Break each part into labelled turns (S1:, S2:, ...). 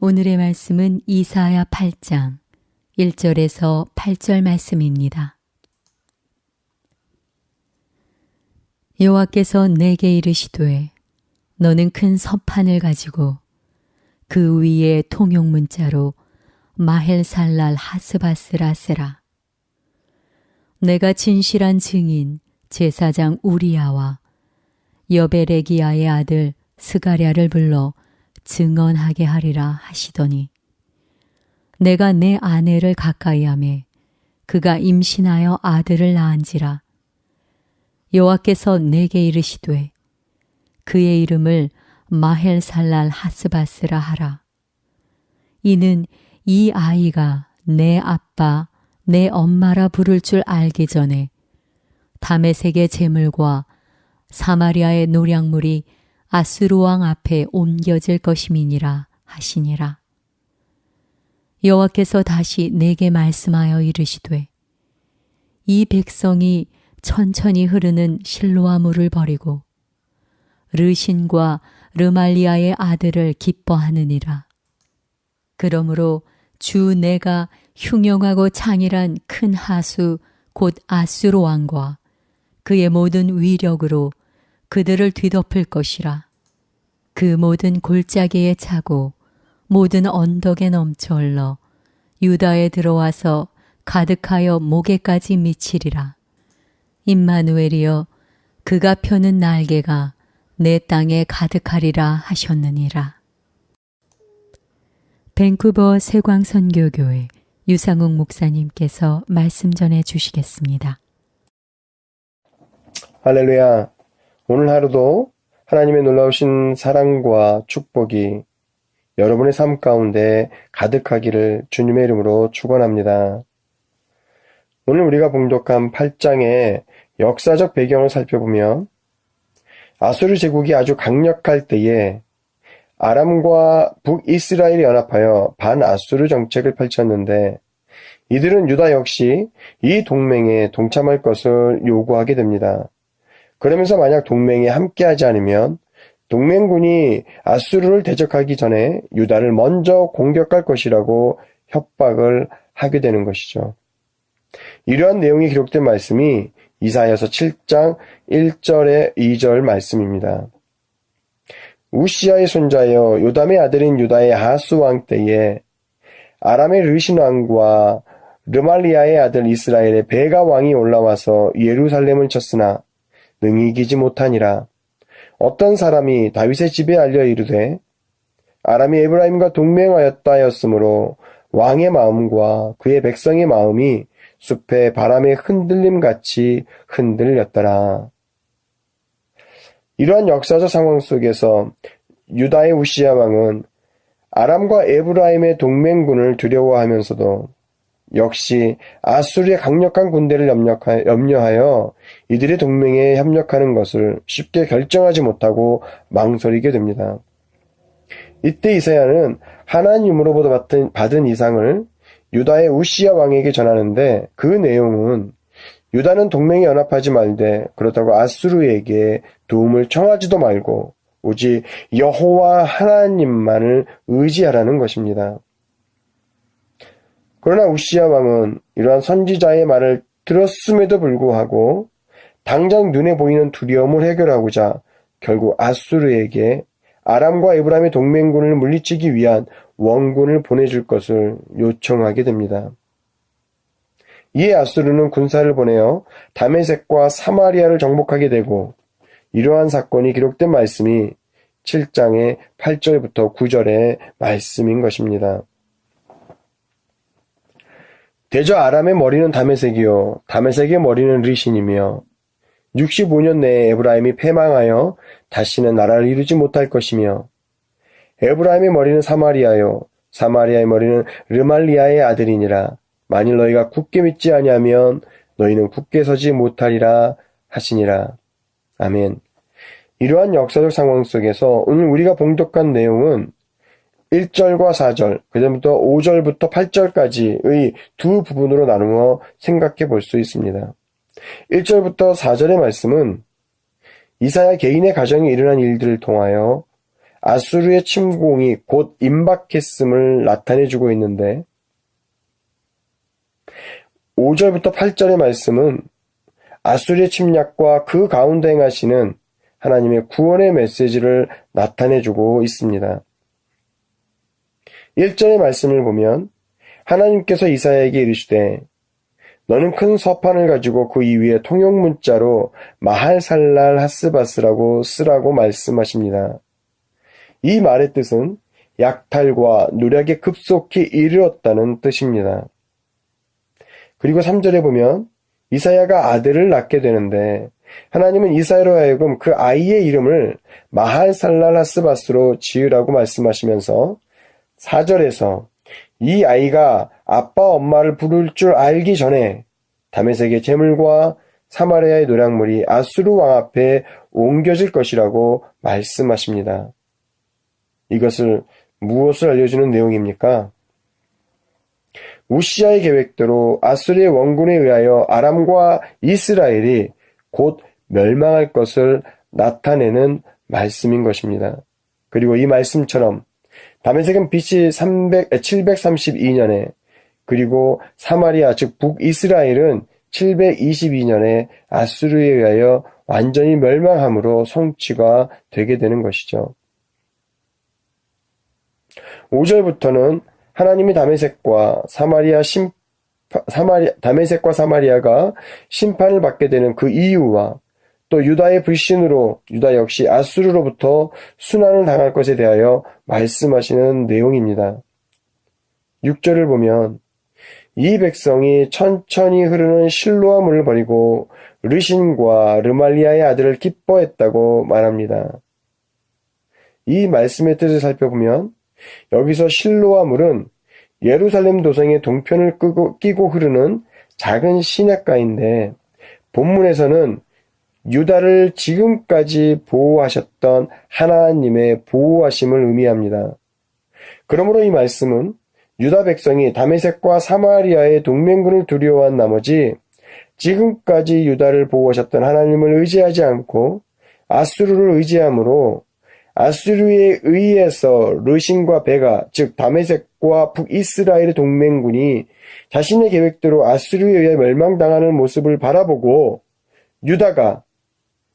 S1: 오늘의 말씀은 이사야 8장 1절에서 8절 말씀입니다. 여호와께서 내게 이르시되 너는 큰 서판을 가지고 그 위에 통용 문자로 마헬살랄 하스바스라 쓰라. 내가 진실한 증인 제사장 우리야와 여베레기야의 아들 스가랴를 불러 증언하게 하리라 하시더니 내가 내 아내를 가까이 하매 그가 임신하여 아들을 낳은지라. 여호와께서 내게 이르시되 그의 이름을 마헬살랄 하스바스라 하라. 이는 이 아이가 내 아빠 내 엄마라 부를 줄 알기 전에 다메섹의 제물과 사마리아의 노략물이 아수르 왕 앞에 옮겨질 것임이니라 하시니라. 여호와께서 다시 내게 말씀하여 이르시되 이 백성이 천천히 흐르는 실로아 물을 버리고 르신과 르말리아의 아들을 기뻐하느니라. 그러므로 주 내가 흉용하고 창일한 큰 하수 곧 아수르 왕과 그의 모든 위력으로 그들을 뒤덮을 것이라. 그 모든 골짜기에 차고 모든 언덕에 넘쳐 흘러 유다에 들어와서 가득하여 목에까지 미치리라. 임마누엘이여 그가 펴는 날개가 내 땅에 가득하리라 하셨느니라. 밴쿠버 세광선교교회 유상욱 목사님께서 말씀 전해 주시겠습니다.
S2: 할렐루야. 오늘 하루도 하나님의 놀라우신 사랑과 축복이 여러분의 삶 가운데 가득하기를 주님의 이름으로 축원합니다. 오늘 우리가 봉독한 8장의 역사적 배경을 살펴보면 아수르 제국이 아주 강력할 때에 아람과 북이스라엘이 연합하여 반아수르 정책을 펼쳤는데 이들은 유다 역시 이 동맹에 동참할 것을 요구하게 됩니다. 그러면서 만약 동맹에 함께하지 않으면 동맹군이 아수르를 대적하기 전에 유다를 먼저 공격할 것이라고 협박을 하게 되는 것이죠. 이러한 내용이 기록된 말씀이 이사야서 7장 1절에 2절 말씀입니다. 우시아의 손자여 요담의 아들인 유다의 아하스 왕 때에 아람의 르신 왕과 르말리아의 아들 이스라엘의 베가 왕이 올라와서 예루살렘을 쳤으나 능히 이기지 못하니라. 어떤 사람이 다윗의 집에 알려 이르되 아람이 에브라임과 동맹하였다 하였으므로 왕의 마음과 그의 백성의 마음이 숲의 바람의 흔들림같이 흔들렸더라. 이러한 역사적 상황 속에서 유다의 우시야 왕은 아람과 에브라임의 동맹군을 두려워하면서도 역시 아수르의 강력한 군대를 염려하여 이들의 동맹에 협력하는 것을 쉽게 결정하지 못하고 망설이게 됩니다. 이때 이사야는 하나님으로부터 받은 이상을 유다의 우시야 왕에게 전하는데 그 내용은 유다는 동맹에 연합하지 말되 그렇다고 아수르에게 도움을 청하지도 말고 오직 여호와 하나님만을 의지하라는 것입니다. 그러나 우시야 왕은 이러한 선지자의 말을 들었음에도 불구하고 당장 눈에 보이는 두려움을 해결하고자 결국 아수르에게 아람과 에브라임의 동맹군을 물리치기 위한 원군을 보내줄 것을 요청하게 됩니다. 이에 아수르는 군사를 보내어 다메섹과 사마리아를 정복하게 되고 이러한 사건이 기록된 말씀이 7장의 8절부터 9절의 말씀인 것입니다. 대저 아람의 머리는 다메섹이요 다메섹의 머리는 르신이며 65년 내에 에브라임이 패망하여 다시는 나라를 이루지 못할 것이며 에브라임의 머리는 사마리아요 사마리아의 머리는 르말리아의 아들이니라. 만일 너희가 굳게 믿지 아니하면 너희는 굳게 서지 못하리라 하시니라. 아멘. 이러한 역사적 상황 속에서 오늘 우리가 봉독한 내용은 1절과 4절, 그다음부터 5절부터 8절까지의 두 부분으로 나누어 생각해 볼 수 있습니다. 1절부터 4절의 말씀은 이사야 개인의 가정에 일어난 일들을 통하여 아수르의 침공이 곧 임박했음을 나타내주고 있는데 5절부터 8절의 말씀은 아수르의 침략과 그 가운데 행하시는 하나님의 구원의 메시지를 나타내주고 있습니다. 1절의 말씀을 보면 하나님께서 이사야에게 이르시되 너는 큰 서판을 가지고 그 위에 통용 문자로 마할살랄 하스바스라고 쓰라고 말씀하십니다. 이 말의 뜻은 약탈과 누락에 급속히 이르렀다는 뜻입니다. 그리고 3절에 보면 이사야가 아들을 낳게 되는데 하나님은 이사야로 하여금 그 아이의 이름을 마할살랄 하스바스로 지으라고 말씀하시면서 4절에서 이 아이가 아빠 엄마를 부를 줄 알기 전에 다메섹의 재물과 사마리아의 노략물이 아수르 왕 앞에 옮겨질 것이라고 말씀하십니다. 이것을 무엇을 알려주는 내용입니까? 우시아의 계획대로 아수르의 원군에 의하여 아람과 이스라엘이 곧 멸망할 것을 나타내는 말씀인 것입니다. 그리고 이 말씀처럼 다메섹은 BC 732년에 그리고 사마리아 즉 북이스라엘은 722년에 아수르에 의하여 완전히 멸망함으로 성취가 되게 되는 것이죠. 5절부터는 하나님이 다메섹과 사마리아가 심판을 받게 되는 그 이유와 또 유다의 불신으로 유다 역시 아수르로부터 순환을 당할 것에 대하여 말씀하시는 내용입니다. 6절을 보면 이 백성이 천천히 흐르는 실로아 물을 버리고 르신과 르말리아의 아들을 기뻐했다고 말합니다. 이 말씀의 뜻을 살펴보면 여기서 실로아 물은 예루살렘 도성의 동편을 끼고 흐르는 작은 시냇가인데 본문에서는 유다를 지금까지 보호하셨던 하나님의 보호하심을 의미합니다. 그러므로 이 말씀은 유다 백성이 다메섹과 사마리아의 동맹군을 두려워한 나머지 지금까지 유다를 보호하셨던 하나님을 의지하지 않고 아수르를 의지함으로 아수르에 의해서 르신과 베가 즉 다메섹과 북이스라엘의 동맹군이 자신의 계획대로 아수르에 의해 멸망당하는 모습을 바라보고 유다가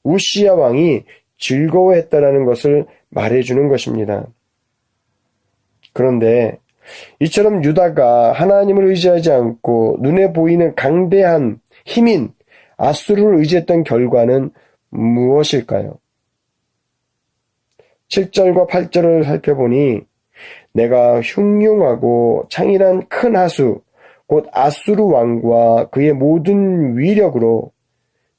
S2: 우시야 왕이 즐거워했다라는 것을 말해주는 것입니다. 그런데 이처럼 유다가 하나님을 의지하지 않고 눈에 보이는 강대한 힘인 아수르를 의지했던 결과는 무엇일까요? 7절과 8절을 살펴보니 내가 흉흉하고 창일한 큰 하수 곧 아수르 왕과 그의 모든 위력으로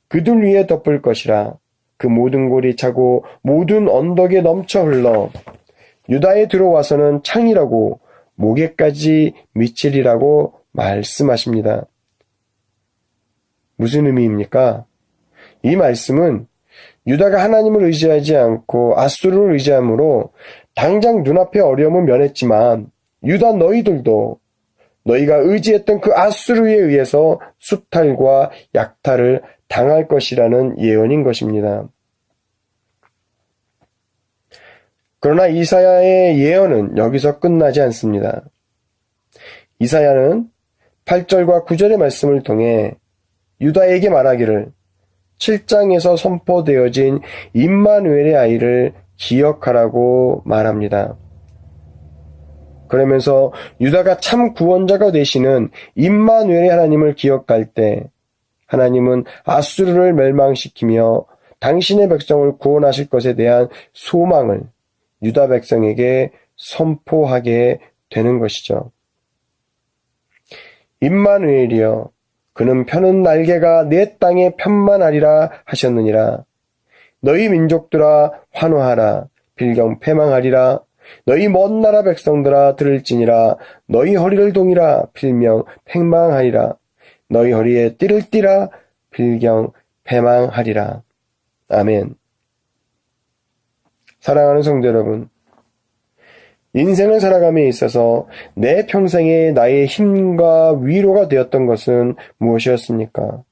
S2: 그들 위에 덮을 것이라. 그 모든 골이 차고 모든 언덕에 넘쳐 흘러 유다에 들어와서는 창이라고 목에까지 미치리라고 말씀하십니다. 무슨 의미입니까? 이 말씀은 유다가 하나님을 의지하지 않고 아수르를 의지함으로 당장 눈앞의 어려움은 면했지만 유다 너희들도 너희가 의지했던 그 아수르에 의해서 수탈과 약탈을 당할 것이라는 예언인 것입니다. 그러나 이사야의 예언은 여기서 끝나지 않습니다. 이사야는 8절과 9절의 말씀을 통해 유다에게 말하기를 7장에서 선포되어진 임마누엘의 아이를 기억하라고 말합니다. 그러면서 유다가 참 구원자가 되시는 임마누엘의 하나님을 기억할 때 하나님은 아수르를 멸망시키며 당신의 백성을 구원하실 것에 대한 소망을 유다 백성에게 선포하게 되는 것이죠. 임마누엘이여 그는 펴는 날개가 내 땅에 편만하리라 하셨느니라. 너희 민족들아 환호하라. 빌경 패망하리라. 너희 먼 나라 백성들아 들을지니라. 너희 허리를 동이라. 필명 패망하리라. 너희 허리에 띠를 띠라. 빌경 패망하리라. 아멘. 사랑하는 성도 여러분, 인생을 살아감에 있어서 내 평생에 나의 힘과 위로가 되었던 것은 무엇이었습니까?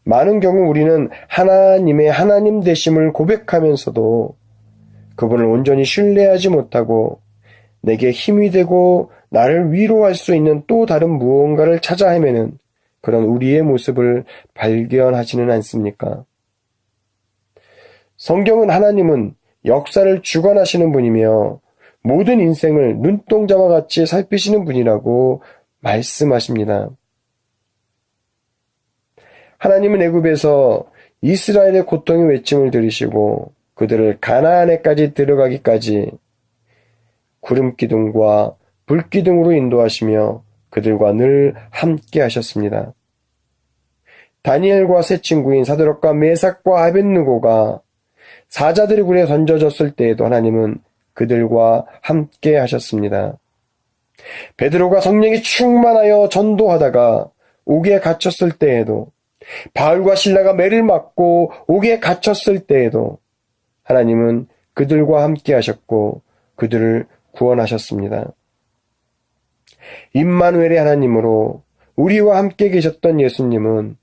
S2: 많은 경우 우리는 하나님의 하나님 되심을 고백하면서도 그분을 온전히 신뢰하지 못하고 내게 힘이 되고 나를 위로할 수 있는 또 다른 무언가를 찾아 헤매는 그런 우리의 모습을 발견하지는 않습니까? 성경은 하나님은 역사를 주관하시는 분이며 모든 인생을 눈동자와 같이 살피시는 분이라고 말씀하십니다. 하나님은 애굽에서 이스라엘의 고통의 외침을 들으시고 그들을 가나안에까지 들어가기까지 구름기둥과 불기둥으로 인도하시며 그들과 늘 함께 하셨습니다. 다니엘과 세 친구인 사드락과 메삭과 아벳느고가 사자들의 굴에 던져졌을 때에도 하나님은 그들과 함께 하셨습니다. 베드로가 성령이 충만하여 전도하다가 옥에 갇혔을 때에도 바울과 실라가 매를 맞고 옥에 갇혔을 때에도 하나님은 그들과 함께 하셨고 그들을 구원하셨습니다. 임마누엘의 하나님으로 우리와 함께 계셨던 예수님은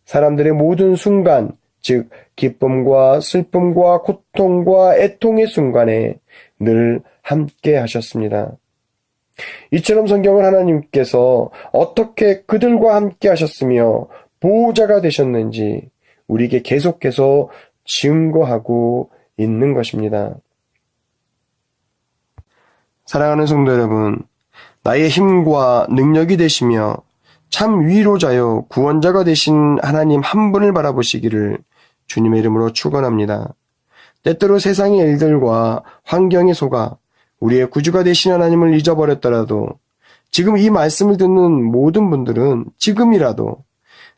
S2: 사람들의 모든 순간, 즉 기쁨과 슬픔과 고통과 애통의 순간에 늘 함께 하셨습니다. 이처럼 성경은 하나님께서 어떻게 그들과 함께 하셨으며 보호자가 되셨는지 우리에게 계속해서 증거하고 있는 것입니다. 사랑하는 성도 여러분, 나의 힘과 능력이 되시며 참 위로자요 구원자가 되신 하나님 한 분을 바라보시기를 주님의 이름으로 축원합니다. 때때로 세상의 일들과 환경에 속아 우리의 구주가 되신 하나님을 잊어버렸더라도 지금 이 말씀을 듣는 모든 분들은 지금이라도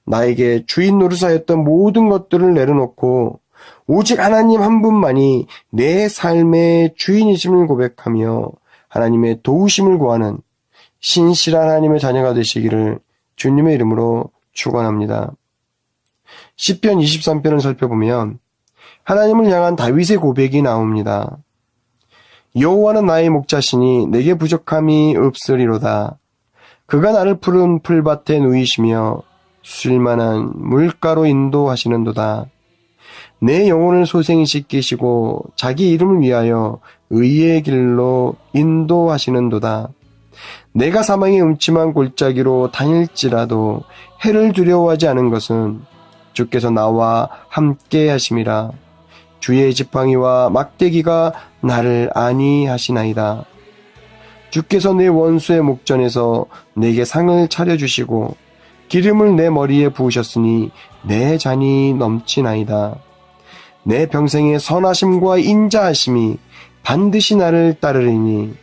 S2: 나에게 주인 노릇하였던 모든 것들을 내려놓고 오직 하나님 한 분만이 내 삶의 주인이심을 고백하며 하나님의 도우심을 구하는 신실한 하나님의 자녀가 되시기를 주님의 이름으로 축원합니다. 시편 23편을 살펴보면 하나님을 향한 다윗의 고백이 나옵니다. 여호와는 나의 목자시니 내게 부족함이 없으리로다. 그가 나를 푸른 풀밭에 누이시며 쉴만한 물가로 인도하시는도다. 내 영혼을 소생히 씻기시고 자기 이름을 위하여 의의 길로 인도하시는도다. 내가 사망의 음침한 골짜기로 다닐지라도 해를 두려워하지 않은 것은 주께서 나와 함께 하심이라. 주의 지팡이와 막대기가 나를 안위하시나이다. 주께서 내 원수의 목전에서 내게 상을 차려주시고 기름을 내 머리에 부으셨으니 내 잔이 넘치나이다. 내 평생의 선하심과 인자하심이 반드시 나를 따르리니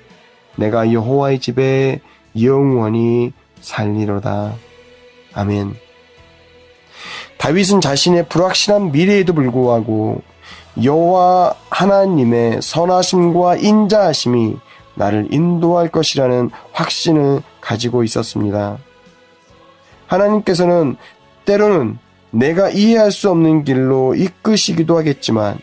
S2: 내가 여호와의 집에 영원히 살리로다. 아멘. 다윗은 자신의 불확실한 미래에도 불구하고 여호와 하나님의 선하심과 인자하심이 나를 인도할 것이라는 확신을 가지고 있었습니다. 하나님께서는 때로는 내가 이해할 수 없는 길로 이끄시기도 하겠지만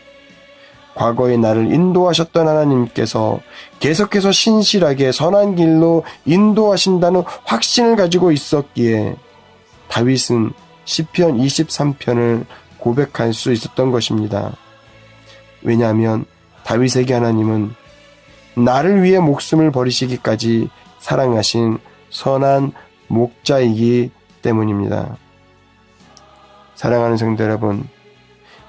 S2: 과거에 나를 인도하셨던 하나님께서 계속해서 신실하게 선한 길로 인도하신다는 확신을 가지고 있었기에 다윗은 시편 23편을 고백할 수 있었던 것입니다. 왜냐하면 다윗에게 하나님은 나를 위해 목숨을 버리시기까지 사랑하신 선한 목자이기 때문입니다. 사랑하는 성도 여러분,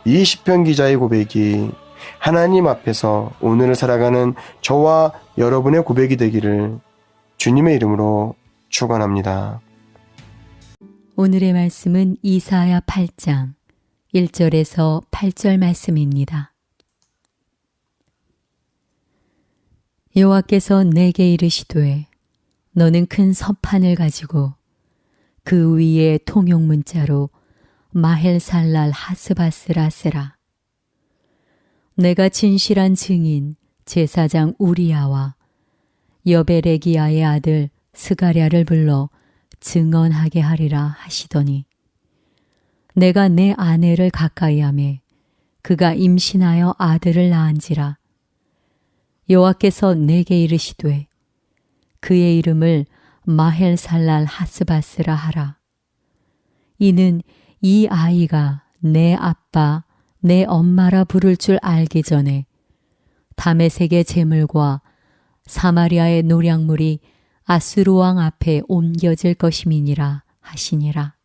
S2: 이 시편 기자의 고백이 하나님 앞에서 오늘을 살아가는 저와 여러분의 고백이 되기를 주님의 이름으로 축원합니다.
S1: 오늘의 말씀은 이사야 8장 1절에서 8절 말씀입니다. 여호와께서 내게 이르시되 너는 큰 서판을 가지고 그 위에 통용 문자로 마헬살랄 하스바스라 쓰라. 내가 진실한 증인 제사장 우리야와 여베레기야의 아들 스가랴를 불러 증언하게 하리라 하시더니 내가 내 아내를 가까이 하매 그가 임신하여 아들을 낳은지라. 여호와께서 내게 이르시되 그의 이름을 마헬살랄 하스바스라 하라. 이는 이 아이가 내 아빠 내 엄마라 부를 줄 알기 전에 다메섹의 재물과 사마리아의 노략물이 아수르 왕 앞에 옮겨질 것임이니라 하시니라.